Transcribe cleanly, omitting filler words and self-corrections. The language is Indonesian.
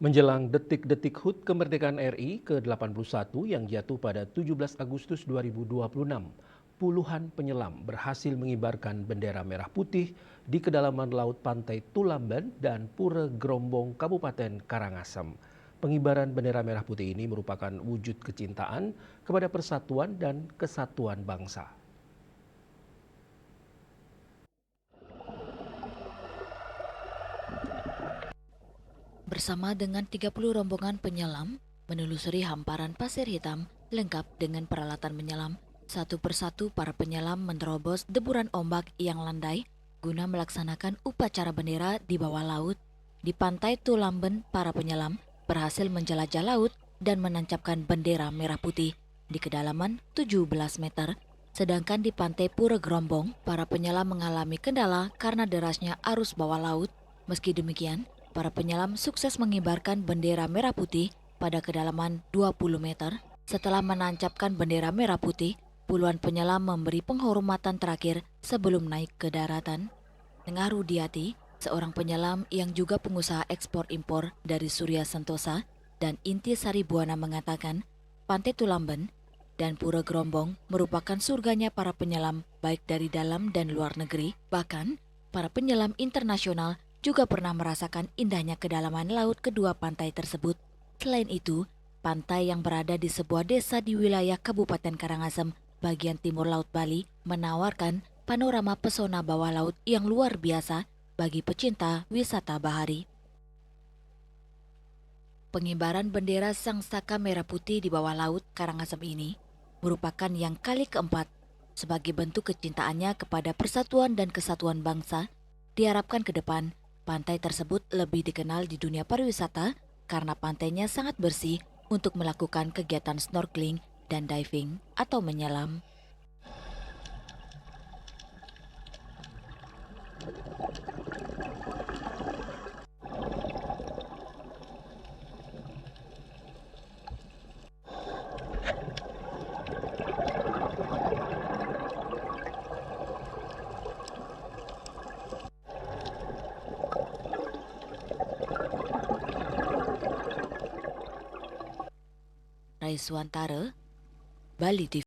Menjelang detik-detik HUT kemerdekaan RI ke-81 yang jatuh pada 17 Agustus 2026, puluhan penyelam berhasil mengibarkan bendera merah putih di kedalaman laut pantai Tulamben dan Pura Gerombong, Kabupaten Karangasem. Pengibaran bendera merah putih ini merupakan wujud kecintaan kepada persatuan dan kesatuan bangsa. Bersama dengan 30 rombongan penyelam, menelusuri hamparan pasir hitam lengkap dengan peralatan menyelam. Satu persatu para penyelam menerobos deburan ombak yang landai guna melaksanakan upacara bendera di bawah laut. Di pantai Tulamben, para penyelam berhasil menjelajah laut dan menancapkan bendera merah putih di kedalaman 17 meter. Sedangkan di pantai Pura Gerombong, para penyelam mengalami kendala karena derasnya arus bawah laut. Meski demikian, para penyelam sukses mengibarkan bendera merah putih pada kedalaman 20 meter. Setelah menancapkan bendera merah putih, puluhan penyelam memberi penghormatan terakhir sebelum naik ke daratan. Tengah Rudiati, seorang penyelam yang juga pengusaha ekspor-impor dari Surya Sentosa, dan Inti Sari Buana mengatakan, Pantai Tulamben dan Pura Gerombong merupakan surganya para penyelam baik dari dalam dan luar negeri. Bahkan, para penyelam internasional juga pernah merasakan indahnya kedalaman laut kedua pantai tersebut. Selain itu, pantai yang berada di sebuah desa di wilayah Kabupaten Karangasem, bagian timur Laut Bali, menawarkan panorama pesona bawah laut yang luar biasa bagi pecinta wisata bahari. Pengibaran bendera Sang Saka Merah Putih di bawah laut Karangasem ini merupakan yang kali keempat. Sebagai bentuk kecintaannya kepada persatuan dan kesatuan bangsa, diharapkan ke depan pantai tersebut lebih dikenal di dunia pariwisata karena pantainya sangat bersih untuk melakukan kegiatan snorkeling dan diving atau menyelam. Raiswantara, Bali TV.